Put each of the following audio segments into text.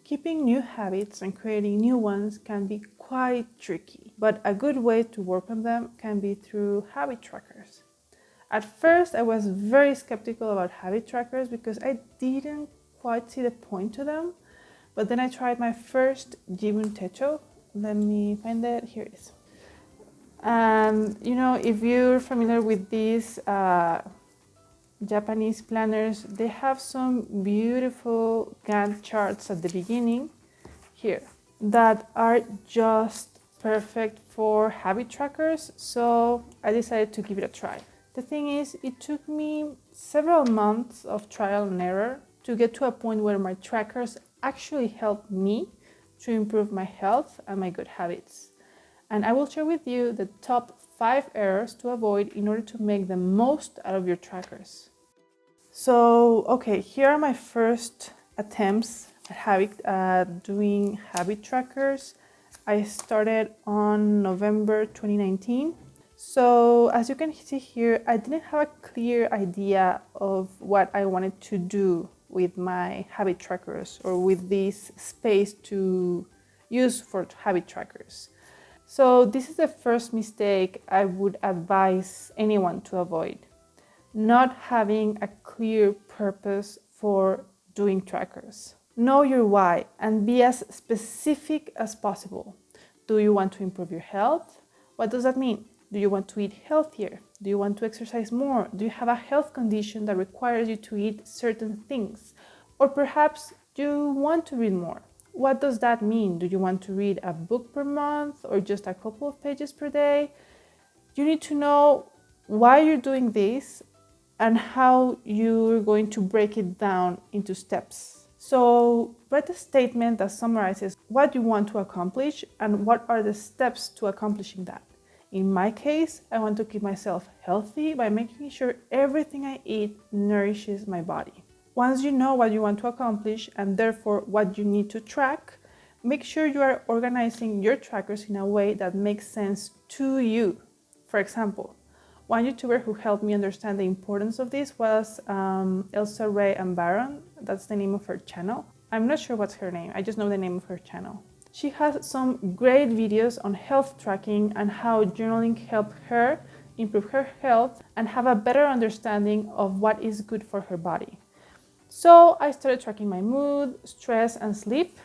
Keeping new habits and creating new ones can be quite tricky, but a good way to work on them can be through habit trackers. At first, I was very skeptical about habit trackers because I didn't quite see the point to them, but then I tried my first Jibun Techo. Let me find it, here it is. And if you're familiar with these Japanese planners, they have some beautiful Gantt charts at the beginning here that are just perfect for habit trackers, so I decided to give it a try. The thing is, it took me several months of trial and error to get to a point where my trackers actually helped me to improve my health and my good habits. And I will share with you the top 5 errors to avoid in order to make the most out of your trackers. So, okay, here are my first attempts at doing habit trackers. I started on November 2019. So, as you can see here, I didn't have a clear idea of what I wanted to do with my habit trackers or with this space to use for habit trackers. So this is the first mistake I would advise anyone to avoid: not having a clear purpose for doing trackers. Know your why and be as specific as possible. Do you want to improve your health? What does that mean? Do you want to eat healthier? Do you want to exercise more? Do you have a health condition that requires you to eat certain things? Or perhaps you want to read more. What does that mean? Do you want to read a book per month or just a couple of pages per day? You need to know why you're doing this and how you're going to break it down into steps. So write a statement that summarizes what you want to accomplish and what are the steps to accomplishing that. In my case, I want to keep myself healthy by making sure everything I eat nourishes my body. Once you know what you want to accomplish and therefore what you need to track, make sure you are organizing your trackers in a way that makes sense to you. For example, one YouTuber who helped me understand the importance of this was Elsa, Rhae, and Barron. That's the name of her channel. I'm not sure what's her name, I just know the name of her channel. She has some great videos on health tracking and how journaling helped her improve her health and have a better understanding of what is good for her body. So I started tracking my mood, stress, and sleep.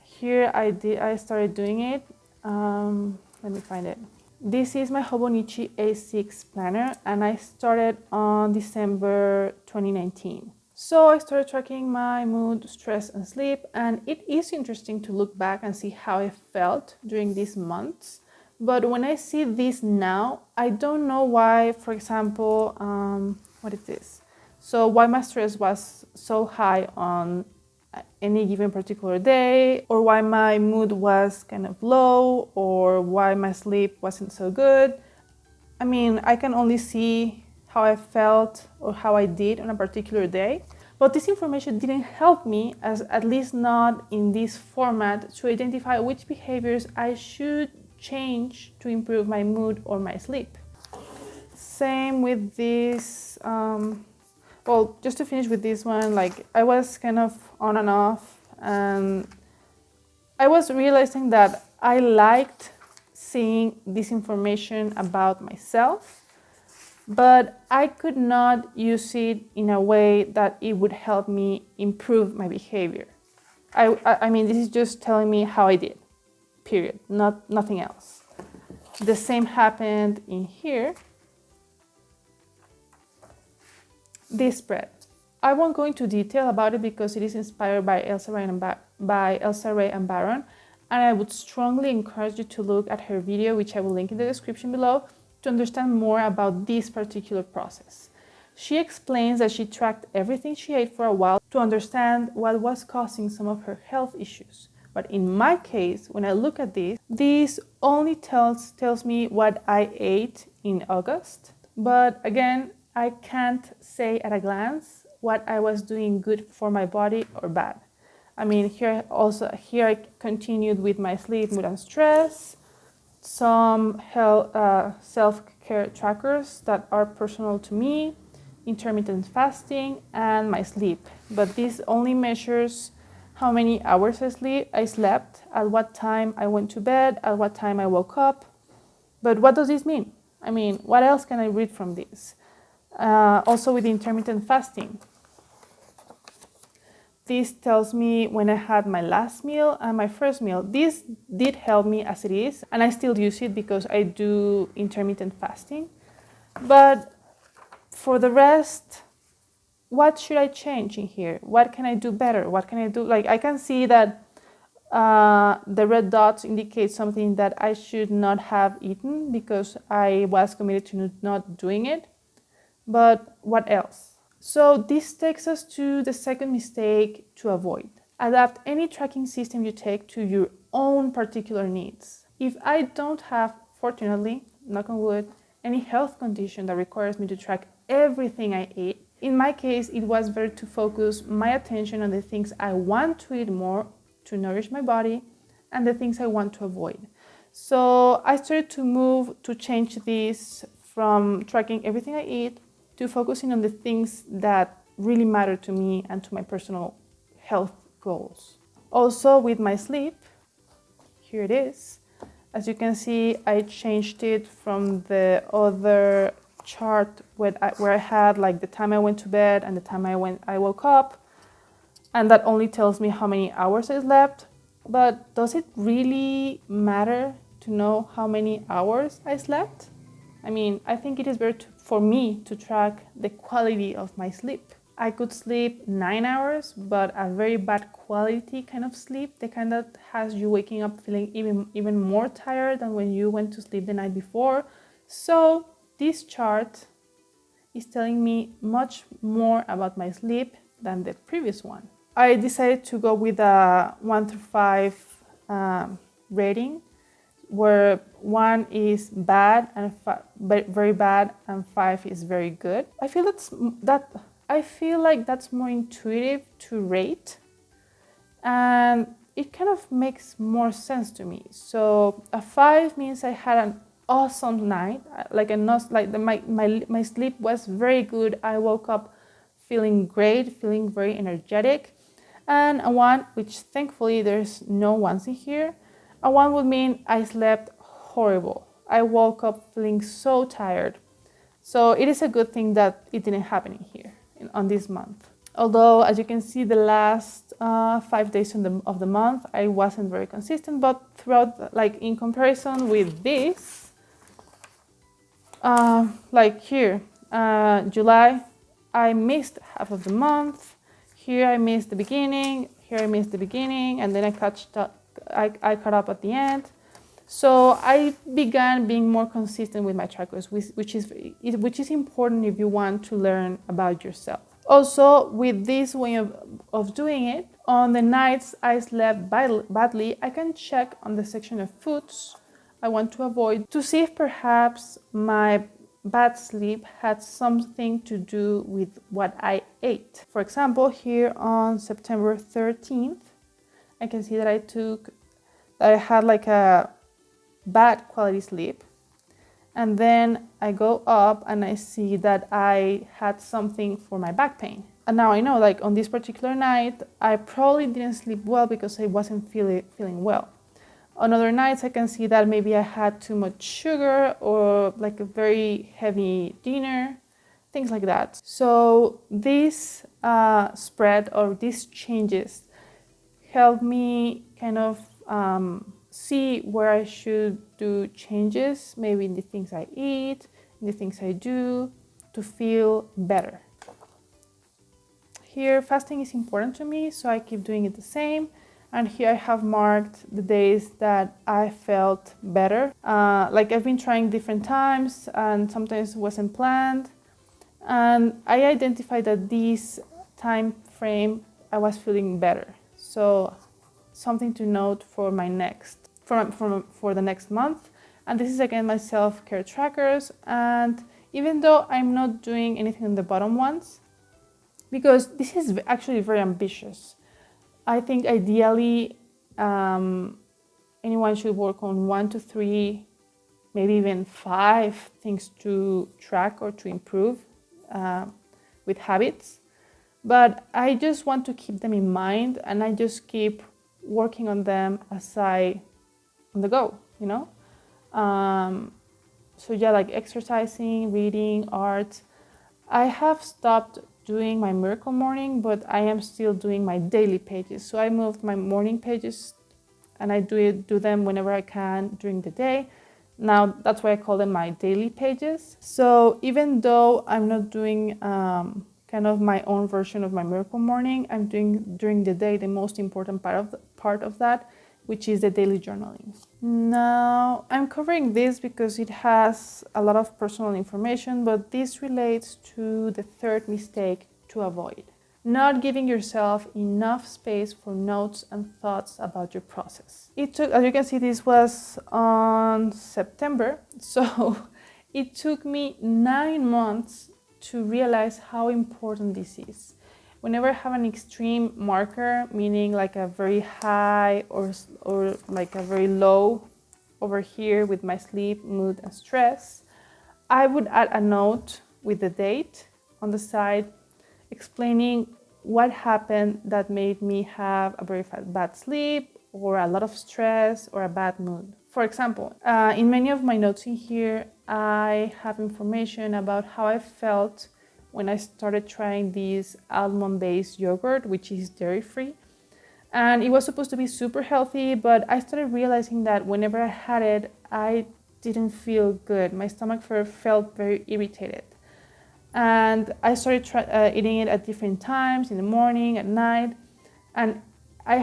Here I started doing it. Let me find it. This is my Hobonichi A6 planner and I started on December 2019. So I started tracking my mood, stress, and sleep, and it is interesting to look back and see how I felt during these months. But when I see this now, I don't know why, for example, what is this? So why my stress was so high on any given particular day, or why my mood was kind of low, or why my sleep wasn't so good. I mean, I can only see how I felt or how I did on a particular day. But this information didn't help me, at least not in this format, to identify which behaviors I should change to improve my mood or my sleep. Same with this, well, just to finish with this one, like I was kind of on and off, and I was realizing that I liked seeing this information about myself, but I could not use it in a way that it would help me improve my behavior. I mean, this is just telling me how I did, period, nothing else. The same happened in here. This spread. I won't go into detail about it because it is inspired by Elsa, Rhae, and Barron, and I would strongly encourage you to look at her video, which I will link in the description below, to understand more about this particular process. She explains that she tracked everything she ate for a while to understand what was causing some of her health issues. But in my case, when I look at this only tells me what I ate in August. But again, I can't say at a glance what I was doing good for my body or bad. I mean, here I continued with my sleep, mood, and stress, some self-care trackers that are personal to me, intermittent fasting, and my sleep. But this only measures how many hours I slept, at what time I went to bed, at what time I woke up. But what does this mean? I mean, what else can I read from this? Also with intermittent fasting. This tells me when I had my last meal and my first meal. This did help me as it is, and I still use it because I do intermittent fasting. But for the rest, what should I change in here? What can I do better? What can I do? Like, I can see that the red dots indicate something that I should not have eaten because I was committed to not doing it. But what else? So this takes us to the second mistake to avoid. Adapt any tracking system you take to your own particular needs. If I don't have, fortunately, knock on wood, any health condition that requires me to track everything I eat, in my case, it was better to focus my attention on the things I want to eat more to nourish my body and the things I want to avoid. So I started to change this from tracking everything I eat to focusing on the things that really matter to me and to my personal health goals. Also with my sleep, here it is. As you can see, I changed it from the other chart where I had like the time I went to bed and the time I woke up, and that only tells me how many hours I slept. But does it really matter to know how many hours I slept? I mean, I think it is better for me to track the quality of my sleep. I could sleep 9 hours, but a very bad quality kind of sleep, the kind that has you waking up feeling even more tired than when you went to sleep the night before. So this chart is telling me much more about my sleep than the previous one. I decided to go with a 1 through 5 rating, where 1 is bad and very bad and 5 is very good. I feel like that's more intuitive to rate, and it kind of makes more sense to me. So a 5 means I had an awesome night, my sleep was very good. I woke up feeling great, feeling very energetic. And a 1, which thankfully there's no ones in here, a 1 would mean I slept horrible. I woke up feeling so tired. So it is a good thing that it didn't happen in here on this month. Although, as you can see, the last 5 days of the month, I wasn't very consistent, but throughout, like in comparison with this, like here, July, I missed half of the month. Here I missed the beginning, here I missed the beginning, and then I caught up at the end. So I began being more consistent with my trackers, which is important if you want to learn about yourself. Also, with this way of doing it, on the nights I slept badly, I can check on the section of foods I want to avoid to see if perhaps my bad sleep had something to do with what I ate. For example, here on September 13th, I can see that I had like a bad quality sleep, and then I go up and I see that I had something for my back pain. And now I know, like on this particular night, I probably didn't sleep well because I wasn't feeling well. On other nights, I can see that maybe I had too much sugar or like a very heavy dinner, things like that. So this spread or these changes help me kind of see where I should do changes, maybe in the things I eat, in the things I do, to feel better. Here, fasting is important to me, so I keep doing it the same. And here I have marked the days that I felt better. Like I've been trying different times, and sometimes it wasn't planned. And I identified that this time frame I was feeling better. So something to note for my for the next month. And this is again my self-care trackers. And even though I'm not doing anything in the bottom ones, because this is actually very ambitious, I think ideally anyone should work on 1 to 3, maybe even 5 things to track or to improve with habits. but I just want to keep them in mind, and I just keep working on them as I on the go, you know. So yeah, like exercising, reading, art. I have stopped doing my miracle morning, but I am still doing my daily pages. So I moved my morning pages and I do them whenever I can during the day. Now that's why I call them my daily pages. So even though I'm not doing kind of my own version of my miracle morning, I'm doing during the day the most important part of that, which is the daily journaling. Now, I'm covering this because it has a lot of personal information, but this relates to the third mistake to avoid: not giving yourself enough space for notes and thoughts about your process. It took, as you can see, this was on September, so it took me 9 months to realize how important this is. Whenever I have an extreme marker, meaning like a very high or like a very low over here with my sleep, mood, and stress, I would add a note with the date on the side explaining what happened that made me have a very bad sleep or a lot of stress or a bad mood. For example, in many of my notes in here, I have information about how I felt when I started trying this almond-based yogurt, which is dairy-free. And it was supposed to be super healthy, but I started realizing that whenever I had it, I didn't feel good. My stomach felt very irritated. And I started eating it at different times, in the morning, at night. And I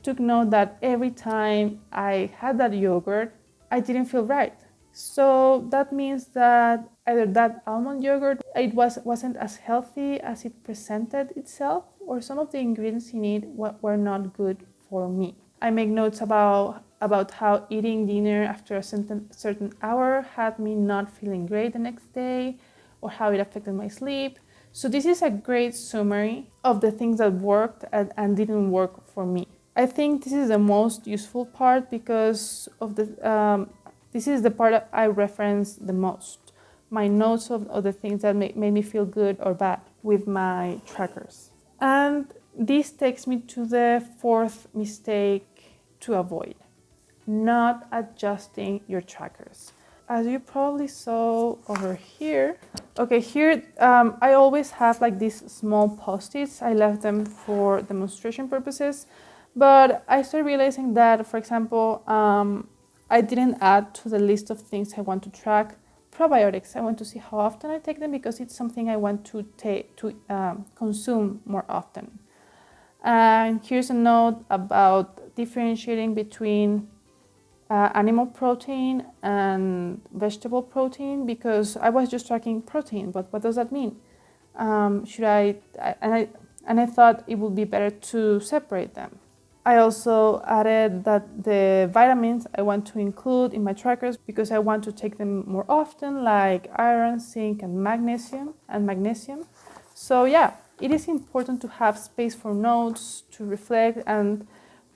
took note that every time I had that yogurt, I didn't feel right. So that means that either that almond yogurt, it wasn't as healthy as it presented itself, or some of the ingredients in it were not good for me. I make notes about how eating dinner after a certain hour had me not feeling great the next day, or how it affected my sleep. So this is a great summary of the things that worked and didn't work for me. I think this is the most useful part because of this is the part I reference the most. My notes of the things that made me feel good or bad with my trackers. And this takes me to the fourth mistake to avoid: not adjusting your trackers. As you probably saw over here, here I always have like these small post-its. I left them for demonstration purposes, but I started realizing that, for example, I didn't add to the list of things I want to track probiotics. I want to see how often I take them because it's something I want to consume more often. And here's a note about differentiating between animal protein and vegetable protein, because I was just tracking protein, but what does that mean? I thought it would be better to separate them. I also added that the vitamins I want to include in my trackers because I want to take them more often, like iron, zinc, and magnesium. So yeah, it is important to have space for notes, to reflect and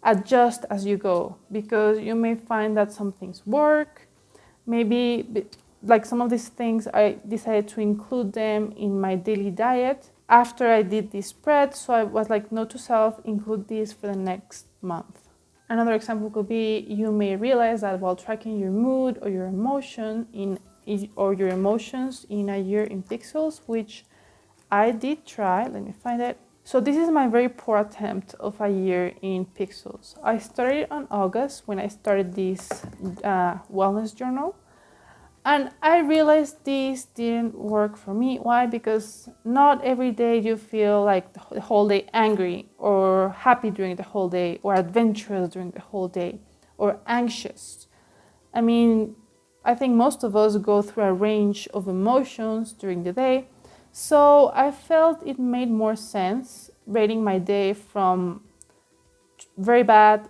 adjust as you go, because you may find that some things work. Maybe like some of these things, I decided to include them in my daily diet after I did this spread. So I was like, note to self, include this for the next month. Another example could be, you may realize that while tracking your mood or your emotions in a year in pixels, which I did try. Let me find it. So this is my very poor attempt of a year in pixels. I started on August when I started this wellness journal. And I realized this didn't work for me. Why? Because not every day you feel like the whole day angry or happy during the whole day or adventurous during the whole day or anxious. I mean, I think most of us go through a range of emotions during the day. So I felt it made more sense rating my day from very bad,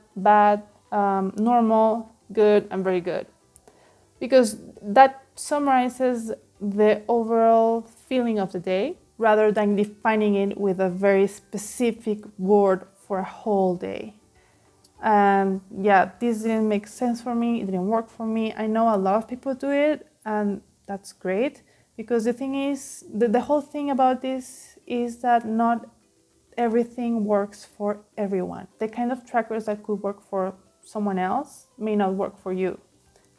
normal, good, and very good, because that summarizes the overall feeling of the day rather than defining it with a very specific word for a whole day. And yeah, this didn't make sense for me. It didn't work for me. I know a lot of people do it, and that's great, because the thing is, the whole thing about this is that not everything works for everyone. The kind of trackers that could work for someone else may not work for you,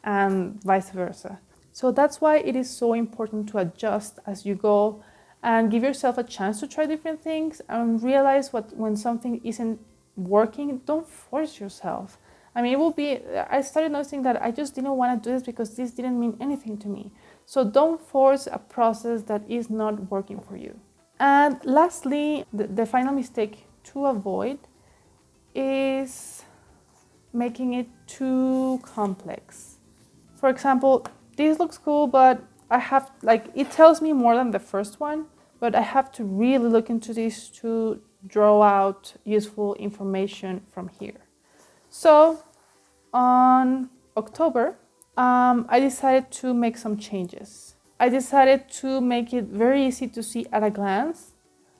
and vice versa. So that's why it is so important to adjust as you go and give yourself a chance to try different things and realize when something isn't working, don't force yourself. I mean, I started noticing that I just didn't want to do this because this didn't mean anything to me. So don't force a process that is not working for you. And lastly, the final mistake to avoid is making it too complex. For example, this looks cool, but it tells me more than the first one, but I have to really look into this to draw out useful information from here. So on October, I decided to make some changes. I decided to make it very easy to see at a glance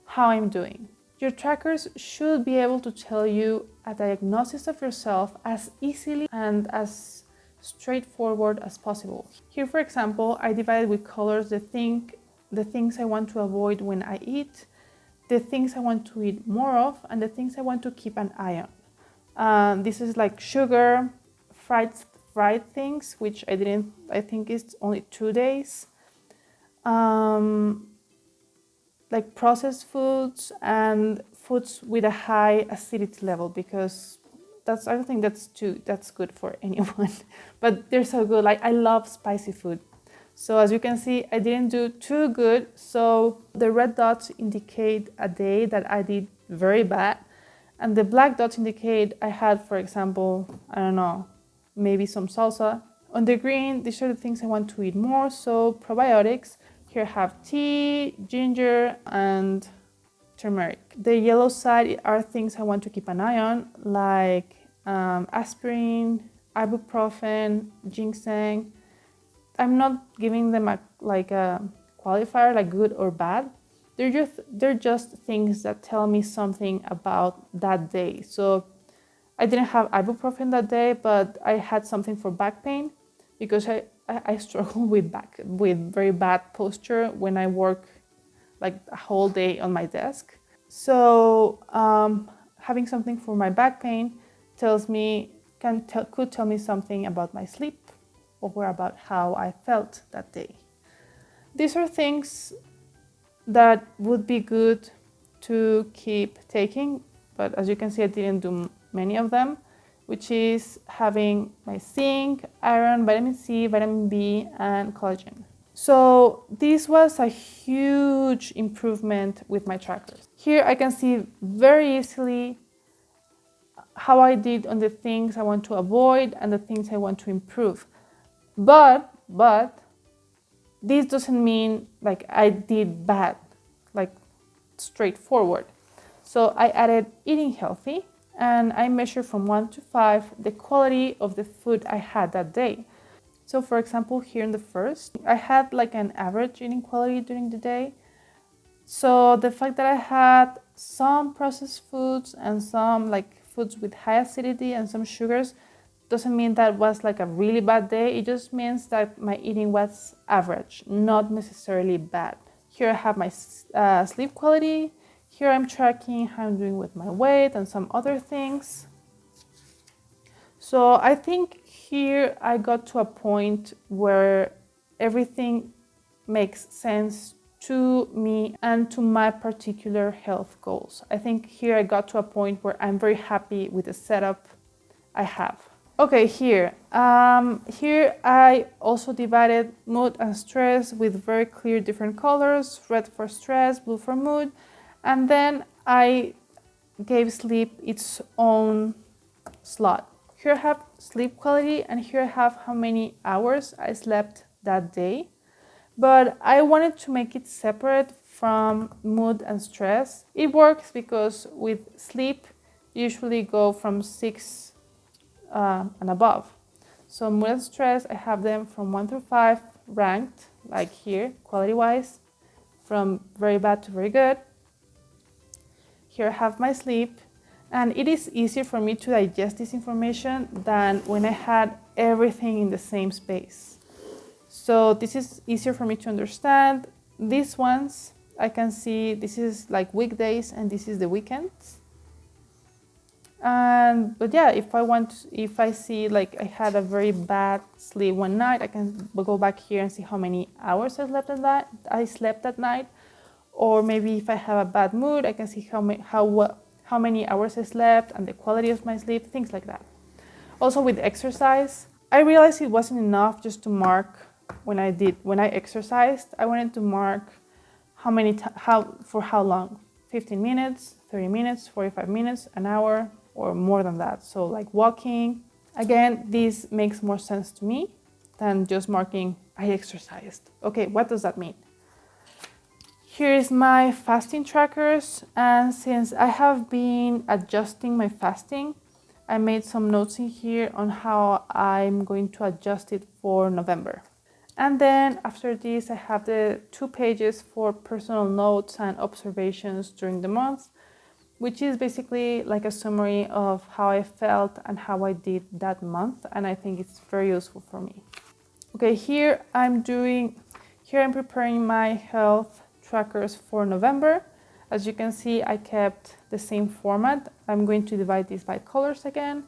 how I'm doing. Your trackers should be able to tell you a diagnosis of yourself as easily and as straightforward as possible. Here, for example, I divided with colors the things I want to avoid when I eat, the things I want to eat more of, and the things I want to keep an eye on. This is like sugar, fried things, which I think it's only 2 days. Like processed foods and foods with a high acidity level, because I don't think that's good for anyone, but they're so good. Like, I love spicy food. So as you can see, I didn't do too good. So the red dots indicate a day that I did very bad. And the black dots indicate I had, for example, I don't know, maybe some salsa. On the green, these are the things I want to eat more. So probiotics. Here I have tea, ginger, and turmeric. The yellow side are things I want to keep an eye on, like aspirin, ibuprofen, ginseng. I'm not giving them a qualifier, like good or bad. They're just things that tell me something about that day. So I didn't have ibuprofen that day, but I had something for back pain, because I struggle with very bad posture when I work like a whole day on my desk. So having something for my back pain could tell me something about my sleep or about how I felt that day. These are things that would be good to keep taking, but as you can see, I didn't do many of them, which is having my zinc, iron, vitamin C, vitamin B, and collagen. So this was a huge improvement with my trackers. Here I can see very easily how I did on the things I want to avoid and the things I want to improve. But this doesn't mean like I did bad, like straightforward. So I added eating healthy, and I measure from 1 to 5 the quality of the food I had that day. So for example, here in the first, I had like an average eating quality during the day. So the fact that I had some processed foods and some like foods with high acidity and some sugars doesn't mean that was like a really bad day. It just means that my eating was average, not necessarily bad. Here I have my sleep quality. Here I'm tracking how I'm doing with my weight and some other things. So I think here I got to a point where everything makes sense to me and to my particular health goals. I think here I got to a point where I'm very happy with the setup I have. Okay, here I also divided mood and stress with very clear different colors: red for stress, blue for mood. And then I gave sleep its own slot. Here I have sleep quality, and here I have how many hours I slept that day. But I wanted to make it separate from mood and stress. It works because with sleep, you usually go from 6 and above. So mood and stress, I have them from 1 through 5 ranked, like here, quality-wise, from very bad to very good. Here I have my sleep, and it is easier for me to digest this information than when I had everything in the same space. So this is easier for me to understand. These ones I can see this is like weekdays and this is the weekends. But yeah, if I see like I had a very bad sleep one night, I can go back here and see how many hours I slept that night. Or maybe if I have a bad mood, I can see how many hours I slept and the quality of my sleep, things like that. Also with exercise, I realized it wasn't enough just to mark when I exercised. I wanted to mark for how long, 15 minutes, 30 minutes, 45 minutes, an hour, or more than that. So like walking, again, this makes more sense to me than just marking I exercised. Okay, what does that mean? Here is my fasting trackers, and since I have been adjusting my fasting, I made some notes in here on how I'm going to adjust it for November. And then after this, I have the 2 pages for personal notes and observations during the month, which is basically like a summary of how I felt and how I did that month. And I think it's very useful for me. Okay, here I'm preparing my health trackers for November. As you can see, I kept the same format. I'm going to divide this by colors again.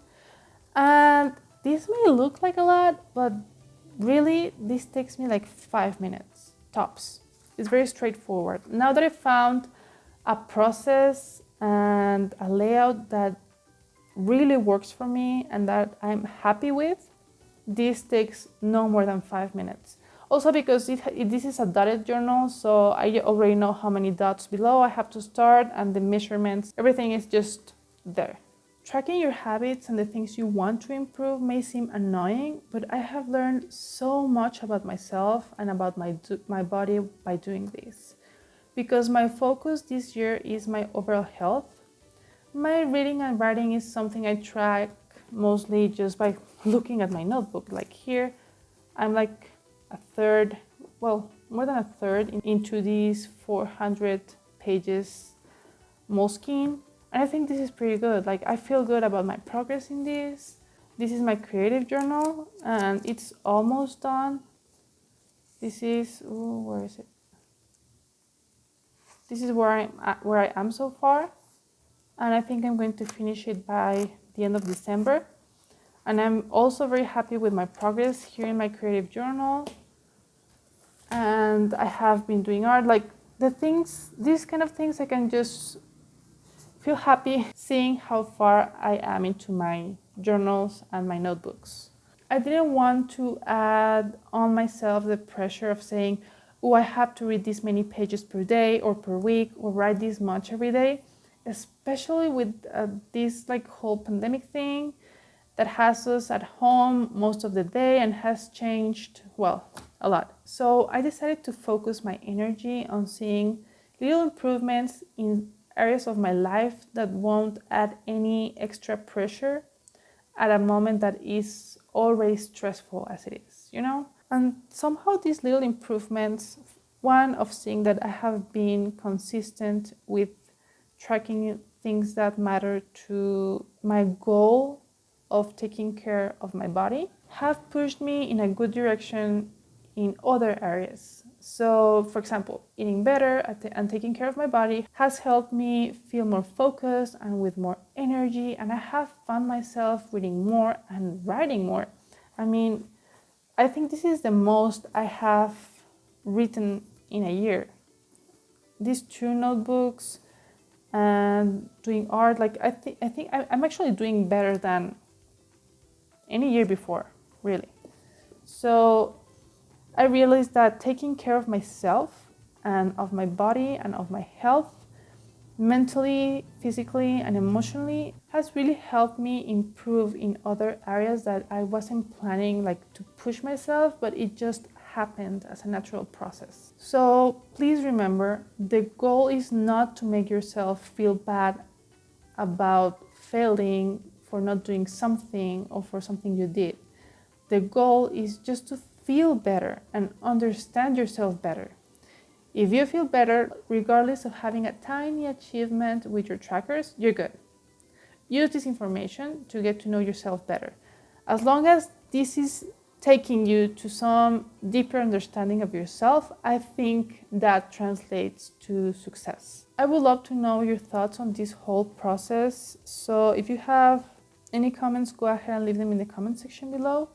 And this may look like a lot, but really, this takes me like 5 minutes, tops. It's very straightforward. Now that I found a process and a layout that really works for me and that I'm happy with, this takes no more than 5 minutes. Also because this is a dotted journal, so I already know how many dots below I have to start and the measurements, everything is just there. Tracking your habits and the things you want to improve may seem annoying, but I have learned so much about myself and about my body by doing this. Because my focus this year is my overall health, my reading and writing is something I track mostly just by looking at my notebook. Like here, I'm like more than a third into these 400 pages Moleskine. And I think this is pretty good. Like I feel good about my progress in this. This is my creative journal and it's almost done. This is, where is it? This is where I am so far. And I think I'm going to finish it by the end of December. And I'm also very happy with my progress here in my creative journal. And I have been doing art, like these kind of things I can just feel happy seeing how far I am into my journals and my notebooks. I didn't want to add on myself the pressure of saying, oh, I have to read this many pages per day or per week or write this much every day, especially with this like whole pandemic thing that has us at home most of the day and has changed, well, a lot. So I decided to focus my energy on seeing little improvements in areas of my life that won't add any extra pressure at a moment that is already stressful as it is, you know? And somehow these little improvements, one of seeing that I have been consistent with tracking things that matter to my goal of taking care of my body, have pushed me in a good direction in other areas. So, for example, eating better and taking care of my body has helped me feel more focused and with more energy, and I have found myself reading more and writing more. I mean, I think this is the most I have written in a year. These 2 notebooks and doing art, like I think I'm actually doing better than any year before, really. So I realized that taking care of myself and of my body and of my health, mentally, physically, and emotionally, has really helped me improve in other areas that I wasn't planning like to push myself, but it just happened as a natural process. So please remember, the goal is not to make yourself feel bad about failing for not doing something or for something you did. The goal is just to feel better and understand yourself better. If you feel better, regardless of having a tiny achievement with your trackers, you're good. Use this information to get to know yourself better. As long as this is taking you to some deeper understanding of yourself, I think that translates to success. I would love to know your thoughts on this whole process. So if you have any comments, go ahead and leave them in the comment section below.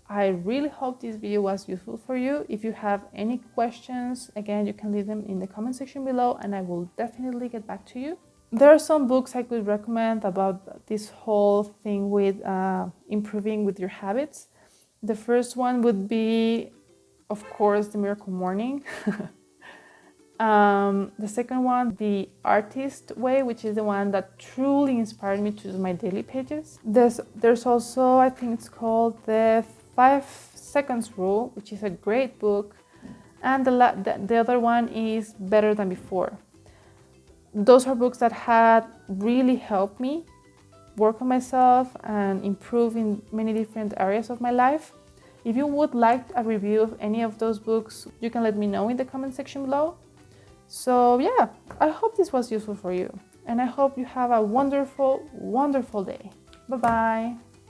I really hope this video was useful for you. If you have any questions, again, you can leave them in the comment section below and I will definitely get back to you. There are some books I could recommend about this whole thing with improving with your habits. The first one would be, of course, The Miracle Morning. The second one, The Artist Way, which is the one that truly inspired me to do my daily pages. There's also, I think it's called The 5 Seconds Rule, which is a great book. And the other one is Better Than Before. Those are books that had really helped me work on myself and improve in many different areas of my life. If you would like a review of any of those books, you can let me know in the comment section below. So yeah, I hope this was useful for you and I hope you have a wonderful, wonderful day. Bye-bye.